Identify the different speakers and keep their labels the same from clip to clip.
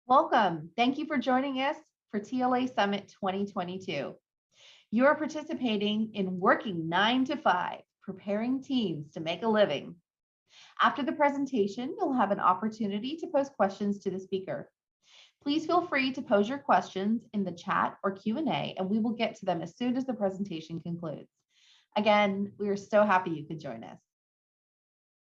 Speaker 1: Welcome. Thank you for joining us for TLA Summit 2022. You are participating in Working 9 to 5, preparing teens to make a living. After the presentation, you'll have an opportunity to pose questions to the speaker. Please feel free to pose your questions in the chat or Q&A, and we will get to them as soon as the presentation concludes. Again, we are so happy you could join us.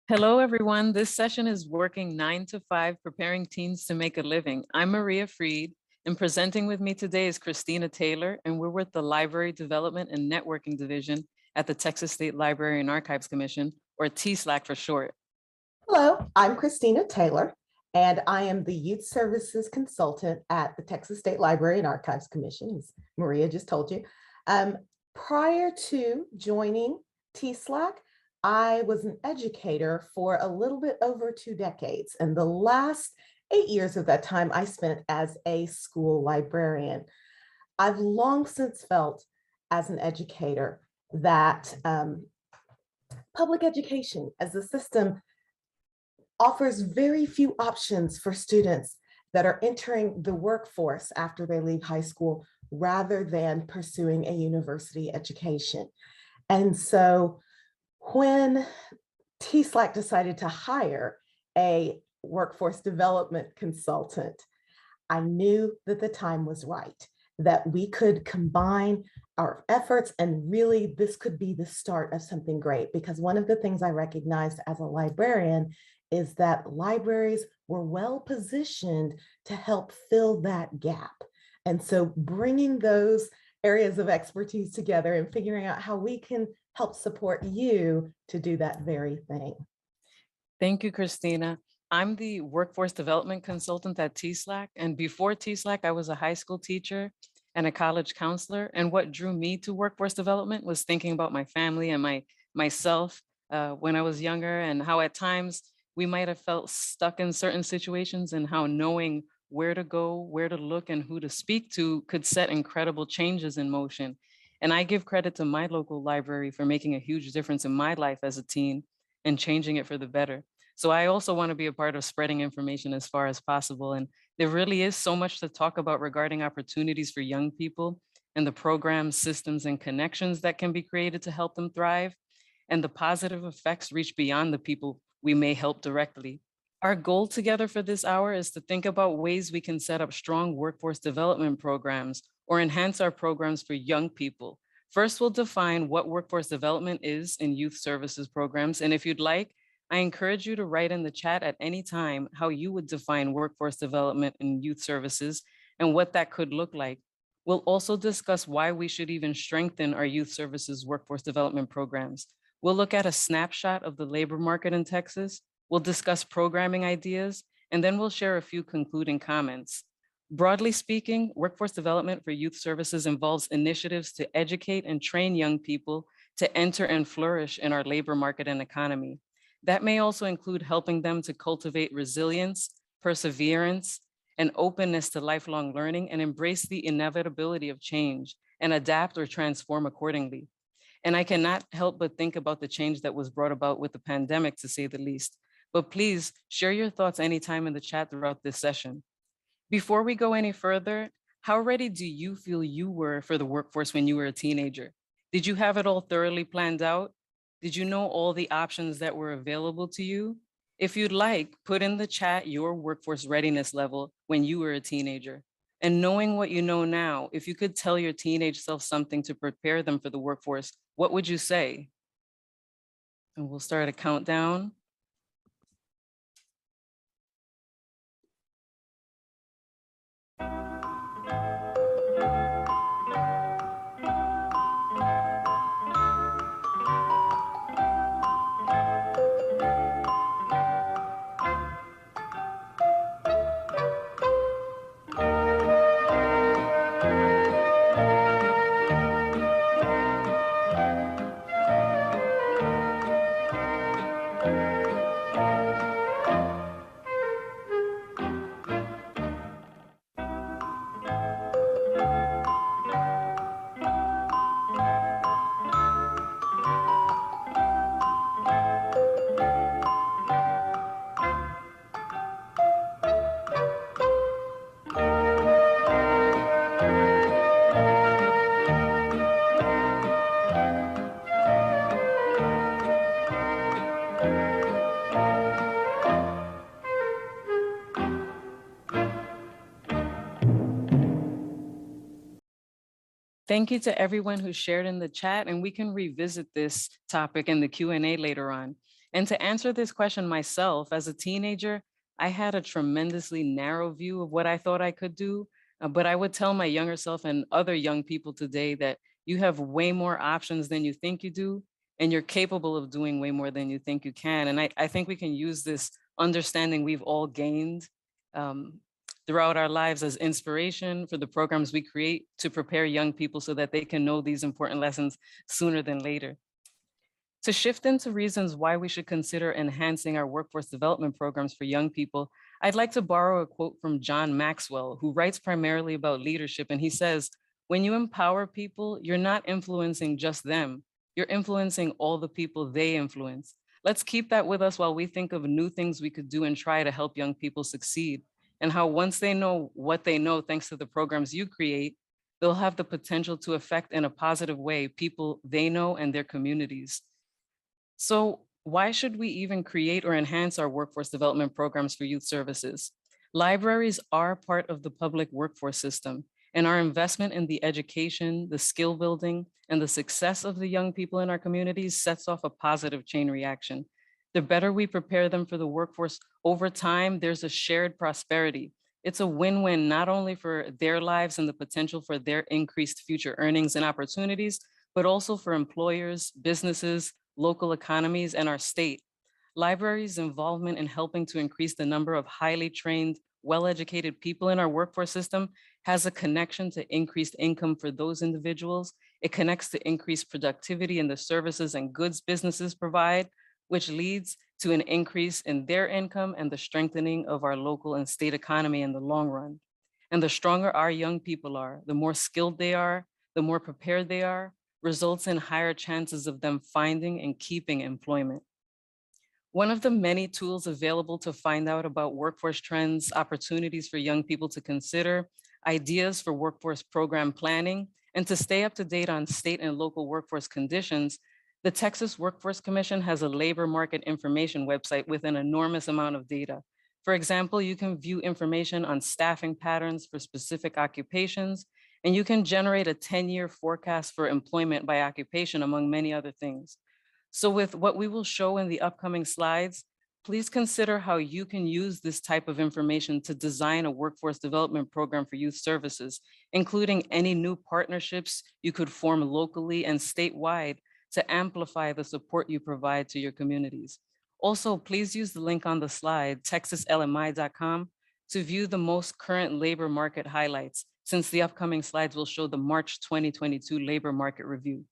Speaker 2: Hello, everyone. This session is Working 9 to 5, preparing teens to make a living. I'm Maria Freed, and presenting with me today is Christina Taylor, and we're with the Library Development and Networking Division at the Texas State Library and Archives Commission, or TSLAC for short.
Speaker 3: Hello, I'm Christina Taylor, and I am the Youth Services Consultant at the Texas State Library and Archives Commission, as Maria just told you. Prior to joining TSLAC, I was an educator for a little bit over 2 decades, and the last 8 years of that time I spent as a school librarian. I've long since felt as an educator that public education as a system offers very few options for students that are entering the workforce after they leave high school rather than pursuing a university education. And so when TSLAC decided to hire a workforce development consultant, I knew that the time was right, that we could combine our efforts and really this could be the start of something great. Because one of the things I recognized as a librarian is that libraries were well positioned to help fill that gap. And so bringing those areas of expertise together and figuring out how we can help support you to do that very thing.
Speaker 2: Thank you, Christina. I'm the Workforce Development Consultant at TSLAC, and before TSLAC, I was a high school teacher and a college counselor. And what drew me to workforce development was thinking about my family and myself when I was younger, and how at times we might have felt stuck in certain situations, and how knowing where to go, where to look, and who to speak to could set incredible changes in motion. And I give credit to my local library for making a huge difference in my life as a teen and changing it for the better. So I also want to be a part of spreading information as far as possible. And there really is so much to talk about regarding opportunities for young people and the programs, systems, and connections that can be created to help them thrive, and the positive effects reach beyond the people we may help directly. Our goal together for this hour is to think about ways we can set up strong workforce development programs or enhance our programs for young people. First, we'll define what workforce development is in youth services programs. And if you'd like, I encourage you to write in the chat at any time how you would define workforce development in youth services and what that could look like. We'll also discuss why we should even strengthen our youth services workforce development programs. We'll look at a snapshot of the labor market in Texas. We'll discuss programming ideas, and then we'll share a few concluding comments. Broadly speaking, workforce development for youth services involves initiatives to educate and train young people to enter and flourish in our labor market and economy. That may also include helping them to cultivate resilience, perseverance, and openness to lifelong learning, and embrace the inevitability of change and adapt or transform accordingly. And I cannot help but think about the change that was brought about with the pandemic, to say the least. But please share your thoughts anytime in the chat throughout this session. Before we go any further, how ready do you feel you were for the workforce when you were a teenager? Did you have it all thoroughly planned out? Did you know all the options that were available to you? If you'd like, put in the chat your workforce readiness level when you were a teenager. And knowing what you know now, if you could tell your teenage self something to prepare them for the workforce, what would you say? And we'll start a countdown. Thank you to everyone who shared in the chat, and we can revisit this topic in the Q&A later on. And to answer this question myself, as a teenager, I had a tremendously narrow view of what I thought I could do, but I would tell my younger self and other young people today that you have way more options than you think you do, and you're capable of doing way more than you think you can. And I think we can use this understanding we've all gained throughout our lives as inspiration for the programs we create to prepare young people so that they can know these important lessons sooner than later. To shift into reasons why we should consider enhancing our workforce development programs for young people, I'd like to borrow a quote from John Maxwell, who writes primarily about leadership. And he says, when you empower people, you're not influencing just them, you're influencing all the people they influence. Let's keep that with us while we think of new things we could do and try to help young people succeed, and how once they know what they know, thanks to the programs you create, they'll have the potential to affect in a positive way people they know and their communities. So why should we even create or enhance our workforce development programs for youth services? Libraries are part of the public workforce system, and our investment in the education, the skill building, and the success of the young people in our communities sets off a positive chain reaction. The better we prepare them for the workforce over time, there's a shared prosperity. It's a win-win, not only for their lives and the potential for their increased future earnings and opportunities, but also for employers, businesses, local economies, and our state. Libraries' involvement in helping to increase the number of highly trained, well-educated people in our workforce system has a connection to increased income for those individuals. It connects to increased productivity in the services and goods businesses provide, which leads to an increase in their income and the strengthening of our local and state economy in the long run. And the stronger our young people are, the more skilled they are, the more prepared they are, results in higher chances of them finding and keeping employment. One of the many tools available to find out about workforce trends, opportunities for young people to consider, ideas for workforce program planning, and to stay up to date on state and local workforce conditions, the Texas Workforce Commission has a labor market information website with an enormous amount of data. For example, you can view information on staffing patterns for specific occupations, and you can generate a 10-year forecast for employment by occupation, among many other things. So with what we will show in the upcoming slides, please consider how you can use this type of information to design a workforce development program for youth services, including any new partnerships you could form locally and statewide to amplify the support you provide to your communities. Also, please use the link on the slide, TxLMI.com, to view the most current labor market highlights, since the upcoming slides will show the March 2022 labor market review.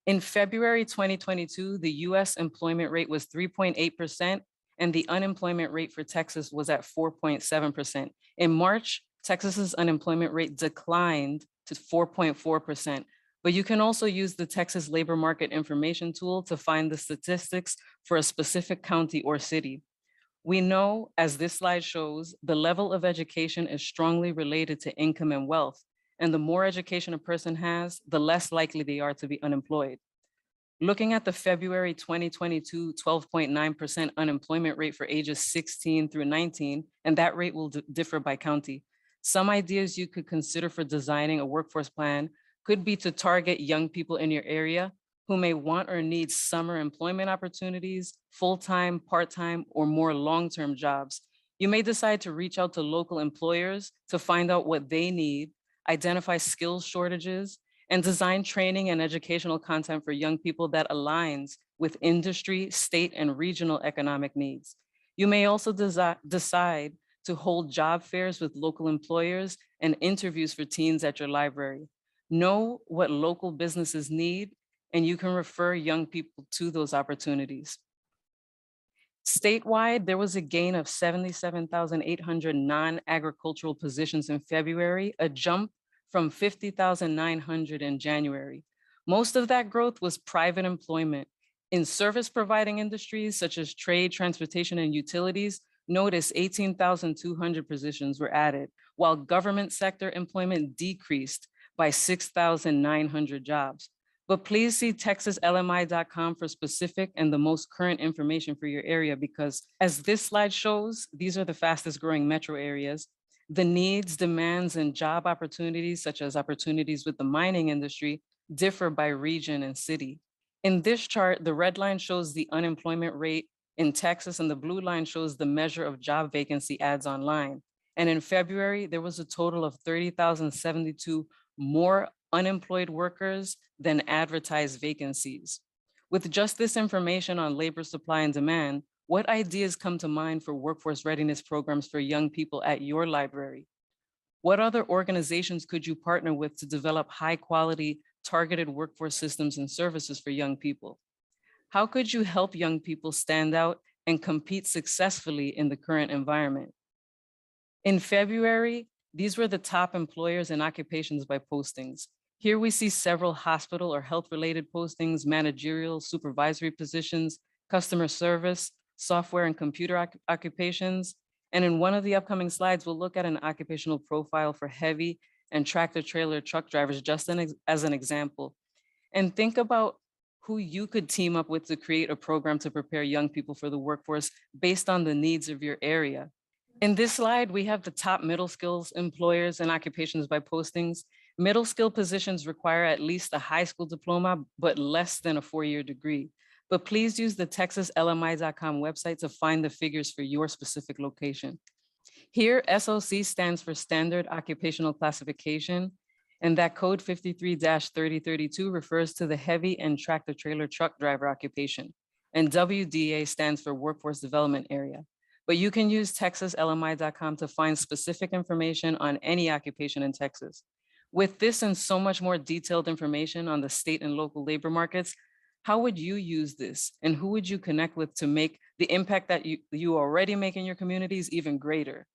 Speaker 2: In February 2022, the US employment rate was 3.8%, and the unemployment rate for Texas was at 4.7%. In March, Texas's unemployment rate declined to 4.4%. But you can also use the Texas Labor Market Information Tool to find the statistics for a specific county or city. We know, as this slide shows, the level of education is strongly related to income and wealth. And the more education a person has, the less likely they are to be unemployed. Looking at the February 2022 12.9% unemployment rate for ages 16 through 19, and that rate will differ by county. Some ideas you could consider for designing a workforce plan could be to target young people in your area who may want or need summer employment opportunities, full-time, part-time, or more long-term jobs. You may decide to reach out to local employers to find out what they need, identify skills shortages, and design training and educational content for young people that aligns with industry, state, and regional economic needs. You may also decide to hold job fairs with local employers and interviews for teens at your library. Know what local businesses need, and you can refer young people to those opportunities. Statewide, there was a gain of 77,800 non-agricultural positions in February, a jump from 50,900 in January. Most of that growth was private employment. In service providing industries such as trade, transportation, and utilities, notice 18,200 positions were added, while government sector employment decreased by 6,900 jobs. But please see TxLMI.com for specific and the most current information for your area, because as this slide shows, these are the fastest growing metro areas. The needs, demands, and job opportunities, such as opportunities with the mining industry, differ by region and city. In this chart, the red line shows the unemployment rate in Texas, and the blue line shows the measure of job vacancy ads online. And in February, there was a total of 30,072 more unemployed workers than advertised vacancies. With just this information on labor supply and demand, what ideas come to mind for workforce readiness programs for young people at your library? What other organizations could you partner with to develop high quality, targeted workforce systems and services for young people? How could you help young people stand out and compete successfully in the current environment? In February, these were the top employers and occupations by postings. Here we see several hospital or health-related postings, managerial, supervisory positions, customer service, software and computer occupations. And in one of the upcoming slides, we'll look at an occupational profile for heavy and tractor trailer truck drivers, just as an example. And think about who you could team up with to create a program to prepare young people for the workforce based on the needs of your area. In this slide, we have the top middle skills employers and occupations by postings. Middle skill positions require at least a high school diploma, but less than a 4-year degree. But please use the TexasLMI.com website to find the figures for your specific location. Here, SOC stands for Standard Occupational Classification, and that code 53-3032 refers to the heavy and tractor trailer truck driver occupation. And WDA stands for Workforce Development Area. But you can use TexasLMI.com to find specific information on any occupation in Texas. With this and so much more detailed information on the state and local labor markets, how would you use this? And who would you connect with to make the impact that you already make in your communities even greater?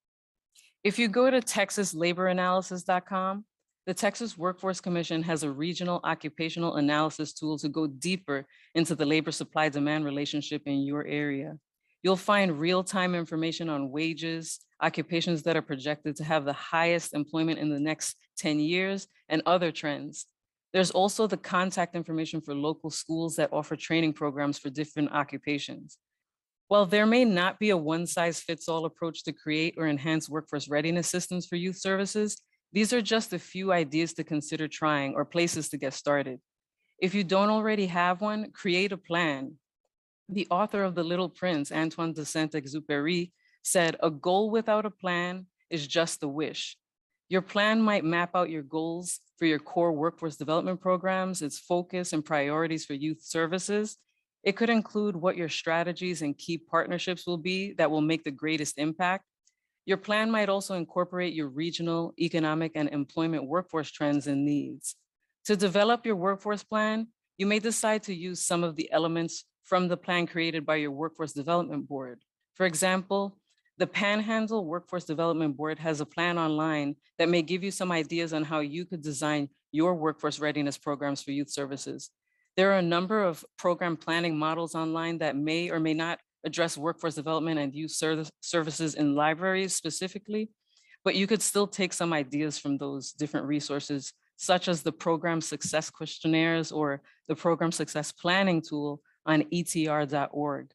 Speaker 2: If you go to TexasLaborAnalysis.com, the Texas Workforce Commission has a regional occupational analysis tool to go deeper into the labor supply-demand relationship in your area. You'll find real-time information on wages, occupations that are projected to have the highest employment in the next 10 years, and other trends. There's also the contact information for local schools that offer training programs for different occupations. While there may not be a one-size-fits-all approach to create or enhance workforce readiness systems for youth services, these are just a few ideas to consider trying or places to get started. If you don't already have one, create a plan. The author of The Little Prince, Antoine de Saint-Exupéry, said, "A goal without a plan is just a wish." Your plan might map out your goals for your core workforce development programs, its focus and priorities for youth services. It could include what your strategies and key partnerships will be that will make the greatest impact. Your plan might also incorporate your regional, economic, and employment workforce trends and needs. To develop your workforce plan, you may decide to use some of the elements from the plan created by your Workforce Development Board. For example, the Panhandle Workforce Development Board has a plan online that may give you some ideas on how you could design your workforce readiness programs for youth services. There are a number of program planning models online that may or may not address workforce development and youth services in libraries specifically, but you could still take some ideas from those different resources, such as the Program Success Questionnaires or the Program Success Planning tool on etr.org.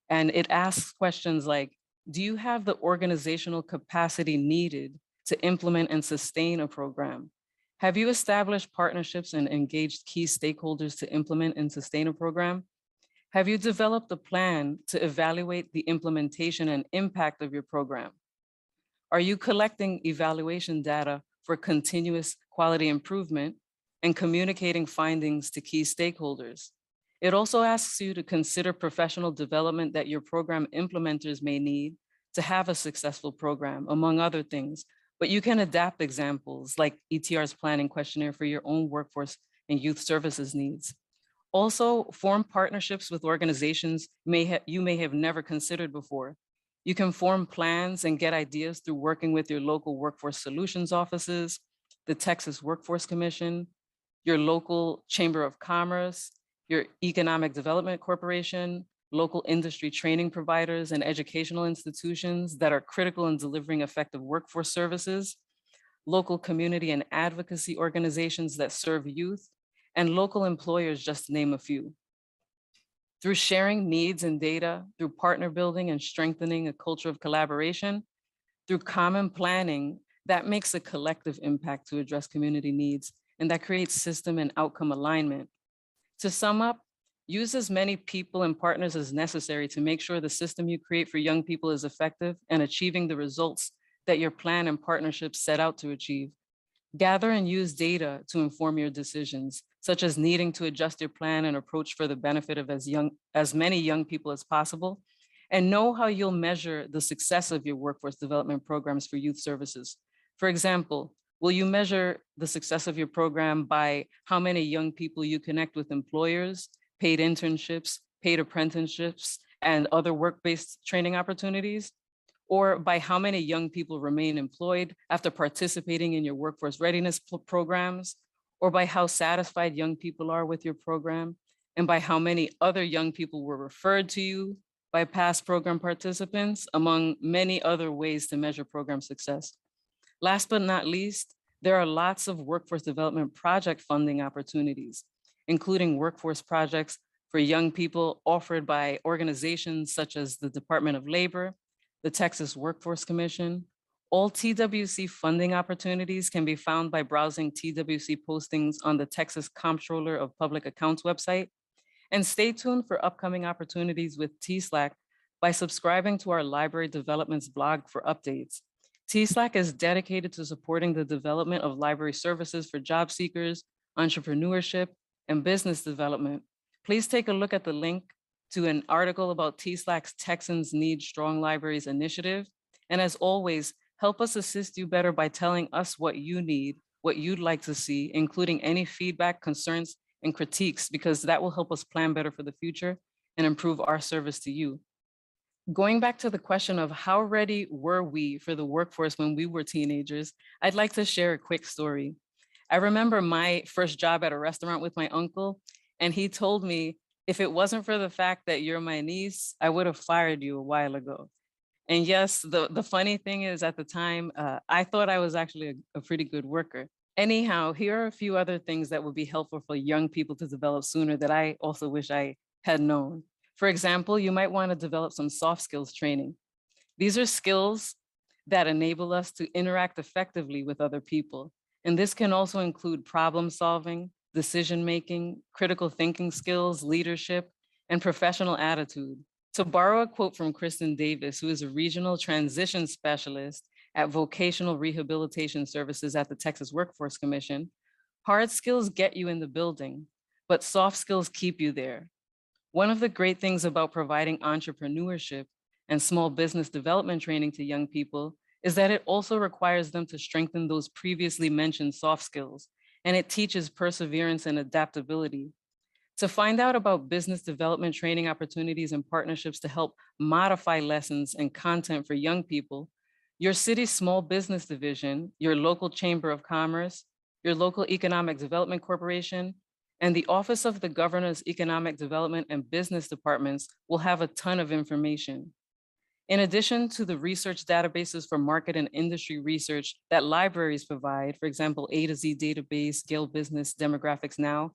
Speaker 2: And it asks questions like, do you have the organizational capacity needed to implement and sustain a program? Have you established partnerships and engaged key stakeholders to implement and sustain a program? Have you developed a plan to evaluate the implementation and impact of your program? Are you collecting evaluation data for continuous quality improvement and communicating findings to key stakeholders? It also asks you to consider professional development that your program implementers may need to have a successful program, among other things. But you can adapt examples like ETR's planning questionnaire for your own workforce and youth services needs. Also, form partnerships with organizations you may have never considered before. You can form plans and get ideas through working with your local workforce solutions offices, the Texas Workforce Commission, your local Chamber of Commerce, your Economic Development Corporation, local industry training providers and educational institutions that are critical in delivering effective workforce services, local community and advocacy organizations that serve youth, and local employers, just to name a few. Through sharing needs and data, through partner building and strengthening a culture of collaboration, through common planning, that makes a collective impact to address community needs, and that creates system and outcome alignment. To sum up, use as many people and partners as necessary to make sure the system you create for young people is effective and achieving the results that your plan and partnerships set out to achieve. Gather and use data to inform your decisions, such as needing to adjust your plan and approach for the benefit of as many young people as possible, and know how you'll measure the success of your workforce development programs for youth services. For example, will you measure the success of your program by how many young people you connect with employers, paid internships, paid apprenticeships, and other work-based training opportunities? Or by how many young people remain employed after participating in your workforce readiness programs? Or by how satisfied young people are with your program? And by how many other young people were referred to you by past program participants, among many other ways to measure program success. Last but not least, there are lots of workforce development project funding opportunities, including workforce projects for young people offered by organizations such as the Department of Labor, the Texas Workforce Commission. All TWC funding opportunities can be found by browsing TWC postings on the Texas Comptroller of Public Accounts website. And stay tuned for upcoming opportunities with TSLAC by subscribing to our library developments blog for updates. TSLAC is dedicated to supporting the development of library services for job seekers, entrepreneurship, and business development. Please take a look at the link to an article about TSLAC's Texans Need Strong Libraries initiative. And as always, help us assist you better by telling us what you need, what you'd like to see, including any feedback, concerns, and critiques, because that will help us plan better for the future and improve our service to you. Going back to the question of how ready were we for the workforce when we were teenagers, I'd like to share a quick story. I remember my first job at a restaurant with my uncle, and he told me, if it wasn't for the fact that you're my niece, I would have fired you a while ago. And yes, the funny thing is at the time, I thought I was actually a pretty good worker. Anyhow, here are a few other things that would be helpful for young people to develop sooner that I also wish I had known. For example, you might want to develop some soft skills training. These are skills that enable us to interact effectively with other people. And this can also include problem solving, decision-making, critical thinking skills, leadership, and professional attitude. To borrow a quote from Kristen Davis, who is a regional transition specialist at Vocational Rehabilitation Services at the Texas Workforce Commission, hard skills get you in the building, but soft skills keep you there. One of the great things about providing entrepreneurship and small business development training to young people is that it also requires them to strengthen those previously mentioned soft skills, and it teaches perseverance and adaptability. To find out about business development training opportunities and partnerships to help modify lessons and content for young people, your city's small business division, your local chamber of commerce, your local economic development corporation, and the Office of the Governor's Economic Development and Business Departments will have a ton of information. In addition to the research databases for market and industry research that libraries provide, for example, A to Z database, Gale Business, Demographics Now,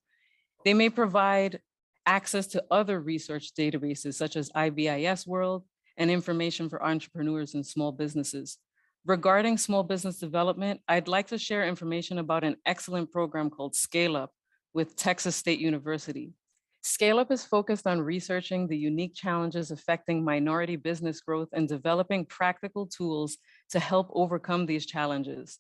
Speaker 2: they may provide access to other research databases such as IBIS World and information for entrepreneurs and small businesses. Regarding small business development, I'd like to share information about an excellent program called Scale Up with Texas State University. Scale Up is focused on researching the unique challenges affecting minority business growth and developing practical tools to help overcome these challenges.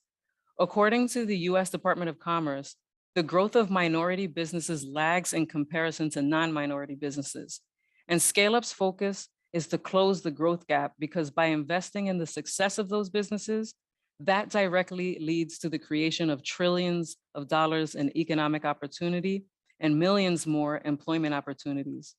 Speaker 2: According to the US Department of Commerce, the growth of minority businesses lags in comparison to non-minority businesses. And Scale Up's focus is to close the growth gap, because by investing in the success of those businesses, that directly leads to the creation of trillions of dollars in economic opportunity and millions more employment opportunities.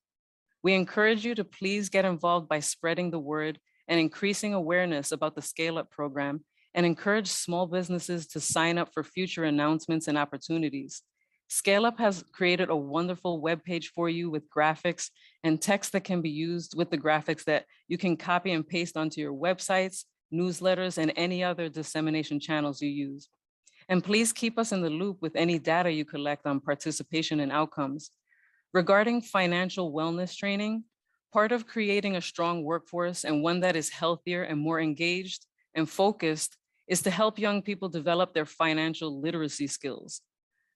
Speaker 2: We encourage you to please get involved by spreading the word and increasing awareness about the Scale Up program, and encourage small businesses to sign up for future announcements and opportunities. Scale Up has created a wonderful webpage for you with graphics and text that can be used with the graphics that you can copy and paste onto your websites, newsletters, and any other dissemination channels you use. And please keep us in the loop with any data you collect on participation and outcomes. Regarding financial wellness training, part of creating a strong workforce and one that is healthier and more engaged and focused is to help young people develop their financial literacy skills.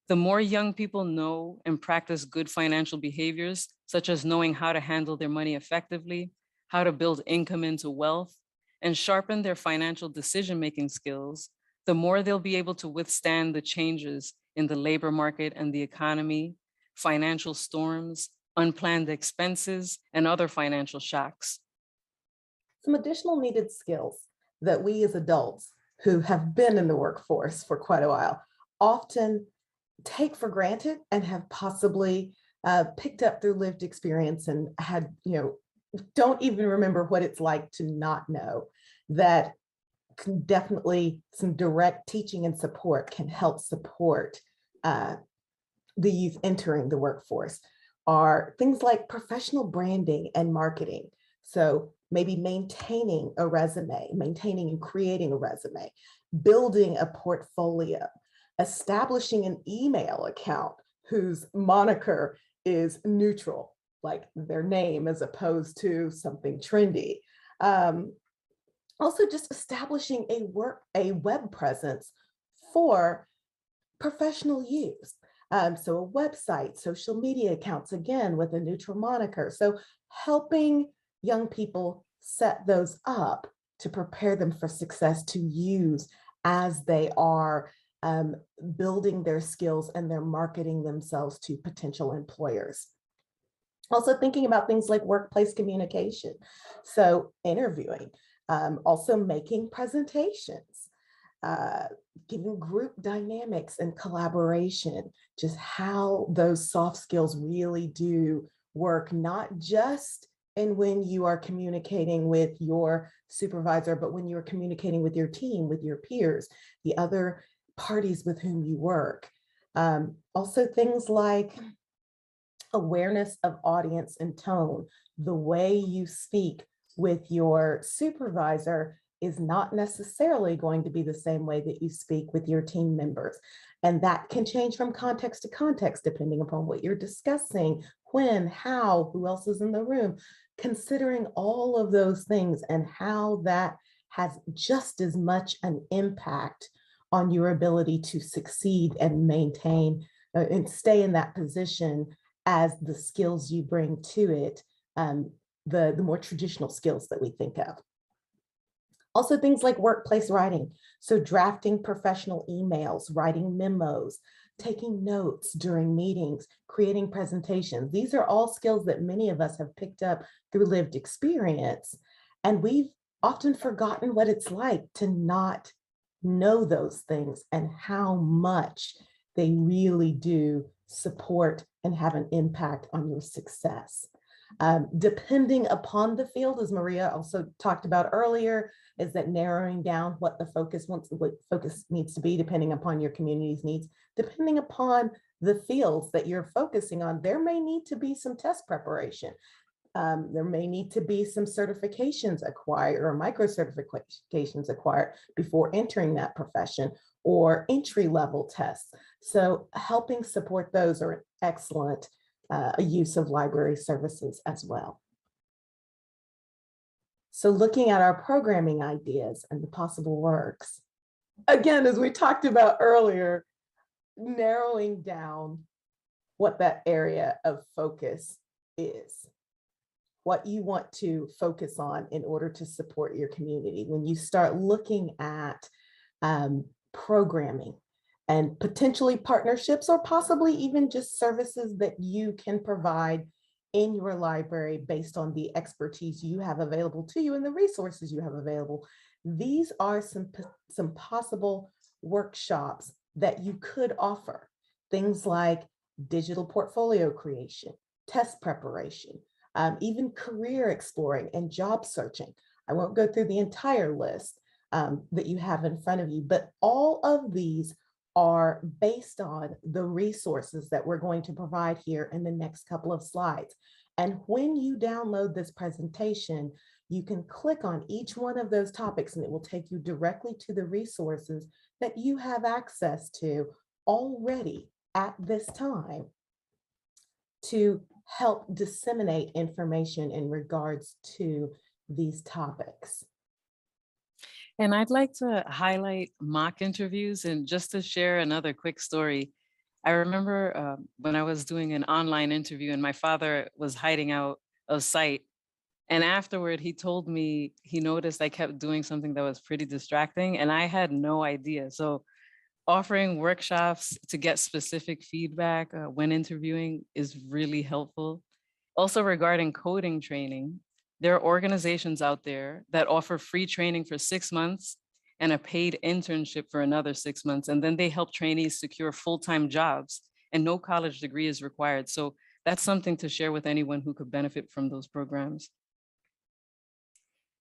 Speaker 2: The more young people know and practice good financial behaviors, such as knowing how to handle their money effectively, how to build income into wealth, and sharpen their financial decision-making skills, the more they'll be able to withstand the changes in the labor market and the economy, financial storms, unplanned expenses, and other financial shocks.
Speaker 3: Some additional needed skills that we as adults who have been in the workforce for quite a while often take for granted and have possibly picked up through lived experience and had, don't even remember what it's like to not know, that can definitely some direct teaching and support can help support the youth entering the workforce, are things like professional branding and marketing. So maybe maintaining a resume, maintaining and creating a resume, building a portfolio, establishing an email account whose moniker is neutral, like their name as opposed to something trendy. Also just establishing a web presence for professional use. So a website, social media accounts, again, with a neutral moniker. So helping young people set those up to prepare them for success to use as they are building their skills and they're marketing themselves to potential employers. Also thinking about things like workplace communication. So interviewing, also making presentations, giving group dynamics and collaboration, just how those soft skills really do work, not just in when you are communicating with your supervisor, but when you're communicating with your team, with your peers, the other parties with whom you work. Also things like awareness of audience and tone. The way you speak with your supervisor is not necessarily going to be the same way that you speak with your team members. And that can change from context to context, depending upon what you're discussing, when, how, who else is in the room. Considering all of those things and how that has just as much an impact on your ability to succeed and maintain and stay in that position as the skills you bring to it, the more traditional skills that we think of. Also things like workplace writing. So drafting professional emails, writing memos, taking notes during meetings, creating presentations. These are all skills that many of us have picked up through lived experience. And we've often forgotten what it's like to not know those things and how much they really do support and have an impact on your success. Depending upon the field, as Maria also talked about earlier, is that narrowing down what the focus needs to be, depending upon your community's needs, depending upon the fields that you're focusing on. There may need to be some test preparation. There may need to be some certifications acquired or micro certifications acquired before entering that profession, or entry-level tests. So helping support those are an excellent use of library services as well. So looking at our programming ideas and the possible works, again, as we talked about earlier, narrowing down what that area of focus is, what you want to focus on in order to support your community. When you start looking at programming and potentially partnerships, or possibly even just services that you can provide in your library based on the expertise you have available to you and the resources you have available. These are some possible workshops that you could offer. Things like digital portfolio creation, test preparation, even career exploring and job searching. I won't go through the entire list that you have in front of you, but all of these are based on the resources that we're going to provide here in the next couple of slides. And when you download this presentation, You can click on each one of those topics and it will take you directly to the resources that you have access to already at this time to help disseminate information in regards to these topics.
Speaker 2: And I'd like to highlight mock interviews, and just to share another quick story. I remember when I was doing an online interview and my father was hiding out of sight. And afterward, he told me he noticed I kept doing something that was pretty distracting and I had no idea. So offering workshops to get specific feedback when interviewing is really helpful. Also regarding coding training, there are organizations out there that offer free training for 6 months and a paid internship for another 6 months. And then they help trainees secure full-time jobs and no college degree is required. So that's something to share with anyone who could benefit from those programs.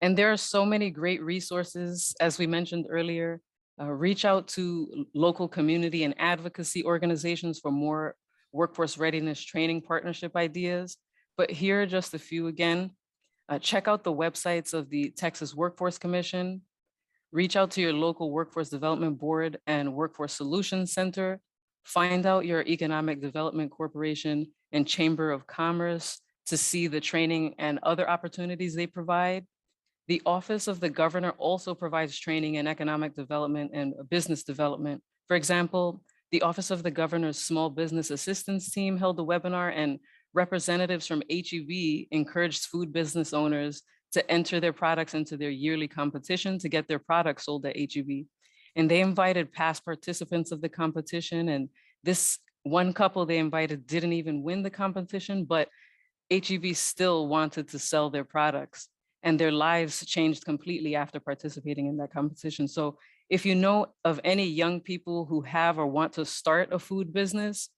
Speaker 2: And there are so many great resources, as we mentioned earlier. Reach out to local community and advocacy organizations for more workforce readiness training partnership ideas. But here are just a few again. Check out the websites of the Texas Workforce Commission. Reach out to your local Workforce Development Board and Workforce Solutions Center. Find out your Economic Development Corporation and Chamber of Commerce to see the training and other opportunities they provide. The Office of the Governor also provides training in economic development and business development. For example, the Office of the Governor's Small Business Assistance Team held a webinar and representatives from HEB encouraged food business owners to enter their products into their yearly competition to get their products sold at HEB. And they invited past participants of the competition, and this one couple they invited didn't even win the competition, but HEB still wanted to sell their products. And their lives changed completely after participating in that competition. So if you know of any young people who have or want to start a food business,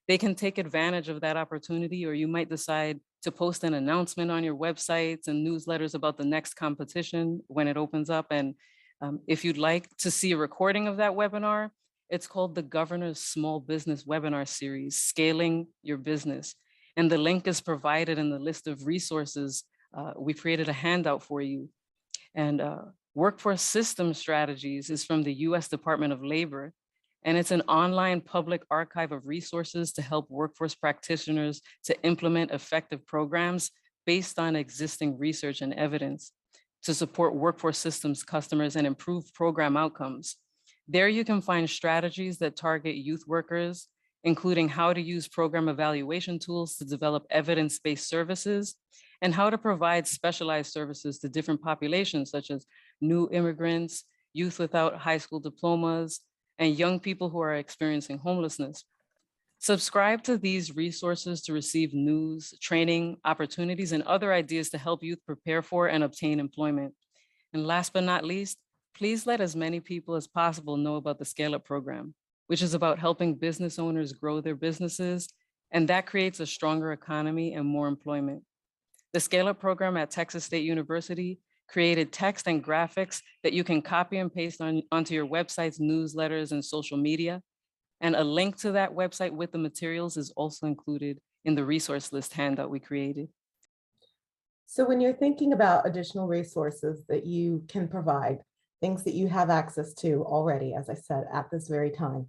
Speaker 2: they can take advantage of that opportunity, or you might decide to post an announcement on your websites and newsletters about the next competition when it opens up. And if you'd like to see a recording of that webinar, it's called the Governor's Small Business Webinar Series, Scaling Your Business. And the link is provided in the list of resources. We created a handout for you. And Workforce System Strategies is from the US Department of Labor. And it's an online public archive of resources to help workforce practitioners to implement effective programs based on existing research and evidence to support workforce systems customers and improve program outcomes. There you can find strategies that target youth workers, including how to use program evaluation tools to develop evidence-based services, and how to provide specialized services to different populations, such as new immigrants, youth without high school diplomas, and young people who are experiencing homelessness. Subscribe to these resources to receive news, training, opportunities, and other ideas to help youth prepare for and obtain employment. And last but not least, please let as many people as possible know about the Scale Up program, which is about helping business owners grow their businesses, and that creates a stronger economy and more employment. The Scale Up program at Texas State University created text and graphics that you can copy and paste onto your websites, newsletters, and social media. And a link to that website with the materials is also included in the resource list handout we created.
Speaker 3: So when you're thinking about additional resources that you can provide, things that you have access to already, as I said, at this very time,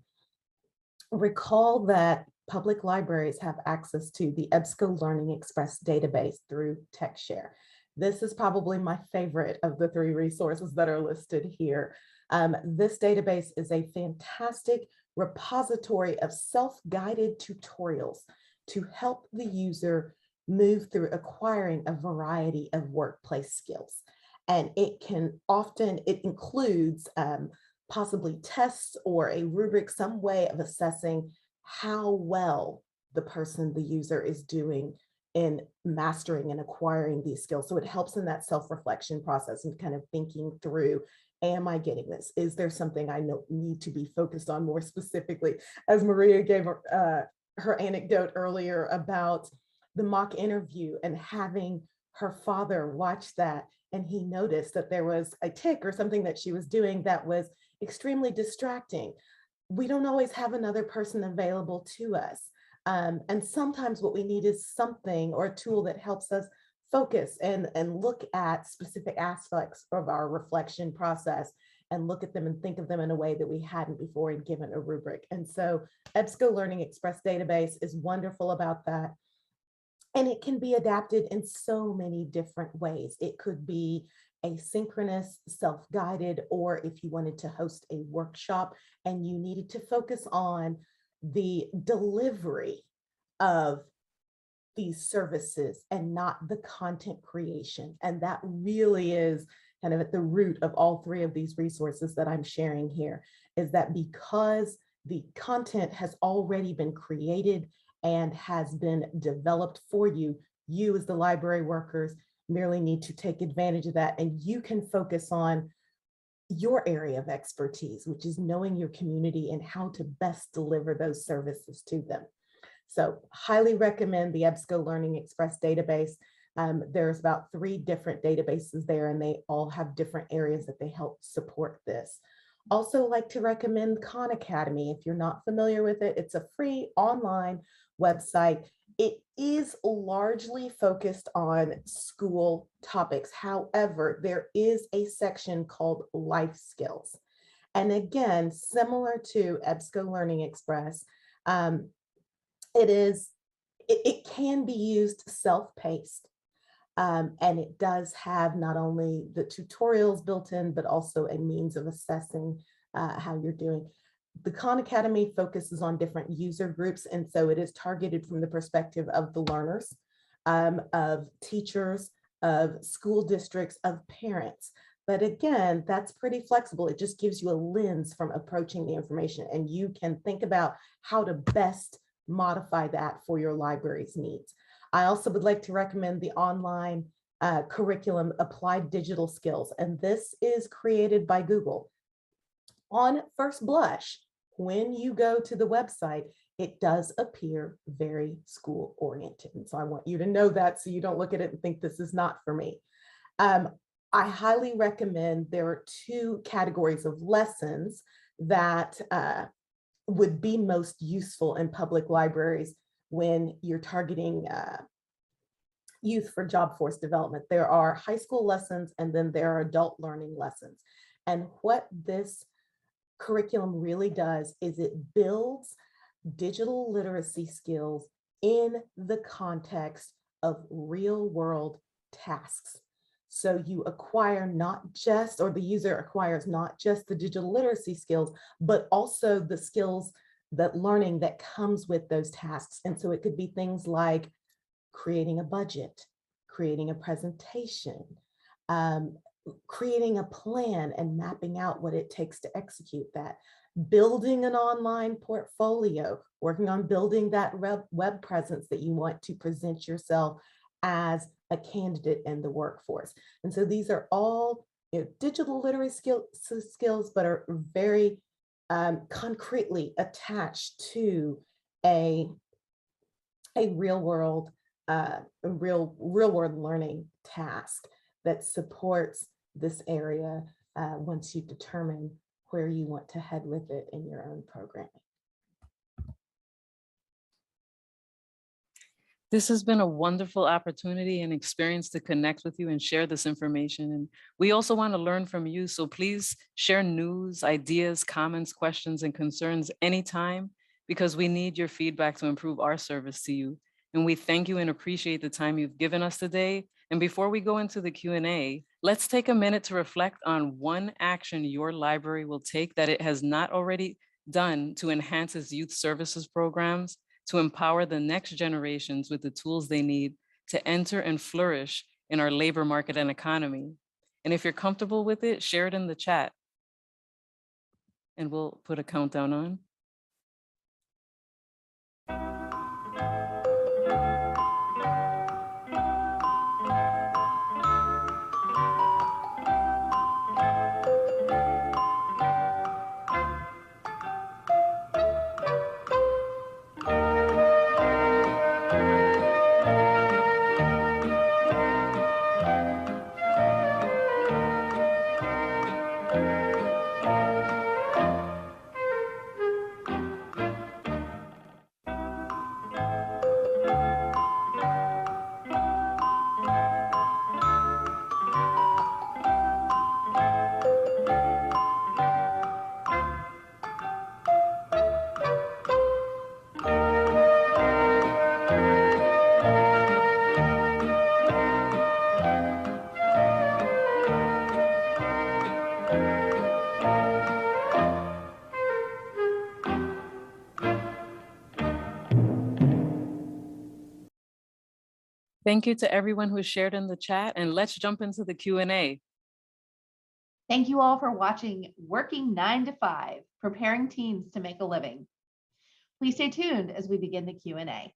Speaker 3: recall that public libraries have access to the EBSCO Learning Express database through TxShare. This is probably my favorite of the 3 resources that are listed here. This database is a fantastic repository of self-guided tutorials to help the user move through acquiring a variety of workplace skills. And it includes possibly tests or a rubric, some way of assessing how well the user is doing in mastering and acquiring these skills. So it helps in that self-reflection process and kind of thinking through, am I getting this? Is there something I need to be focused on more specifically? As Maria gave her anecdote earlier about the mock interview and having her father watch that, and he noticed that there was a tick or something that she was doing that was extremely distracting. We don't always have another person available to us. And sometimes what we need is something or a tool that helps us focus and look at specific aspects of our reflection process and look at them and think of them in a way that we hadn't before and given a rubric. And so EBSCO Learning Express database is wonderful about that. And it can be adapted in so many different ways. It could be asynchronous, self-guided, or if you wanted to host a workshop and you needed to focus on the delivery of these services and not the content creation. And that really is kind of at the root of all three of these resources that I'm sharing here, is that because the content has already been created and has been developed for you, you as the library workers merely need to take advantage of that, and you can focus on your area of expertise, which is knowing your community and how to best deliver those services to them. So highly recommend the EBSCO Learning Express database. There's about 3 different databases there, and they all have different areas that they help support this. Also like to recommend Khan Academy. If you're not familiar with it, it's a free online website. It is largely focused on school topics. However, there is a section called life skills. And again, similar to EBSCO Learning Express, it can be used self-paced. And it does have not only the tutorials built in, but also a means of assessing how you're doing. The Khan Academy focuses on different user groups, and so it is targeted from the perspective of the learners, of teachers, of school districts, of parents. But again, that's pretty flexible. It just gives you a lens from approaching the information, and you can think about how to best modify that for your library's needs. I also would like to recommend the online curriculum Applied Digital Skills, and this is created by Google. On first blush, when you go to the website, it does appear very school oriented. And so I want you to know that so you don't look at it and think this is not for me. I highly recommend, there are 2 categories of lessons that would be most useful in public libraries when you're targeting youth for job force development. There are high school lessons, and then there are adult learning lessons. And what this curriculum really does is it builds digital literacy skills in the context of real world tasks. So you acquire not just, or the user acquires not just the digital literacy skills, but also the skills, that learning that comes with those tasks. And so it could be things like creating a budget, creating a presentation, creating a plan and mapping out what it takes to execute that, building an online portfolio, working on building that web presence that you want to present yourself as a candidate in the workforce. And so these are all, digital literacy skills, but are very concretely attached to a real world learning task that supports this area once you determine where you want to head with it in your own programming.
Speaker 2: This has been a wonderful opportunity and experience to connect with you and share this information. And we also want to learn from you. So please share news, ideas, comments, questions, and concerns anytime, because we need your feedback to improve our service to you. And we thank you and appreciate the time you've given us today. And before we go into the Q&A, let's take a minute to reflect on one action your library will take that it has not already done to enhance its youth services programs, to empower the next generations with the tools they need to enter and flourish in our labor market and economy. And if you're comfortable with it, share it in the chat. And we'll put a countdown on. Thank you to everyone who shared in the chat, and let's jump into the Q&A.
Speaker 1: Thank you all for watching Working 9 to 5, Preparing Teens to Make a Living. Please stay tuned as we begin the Q&A.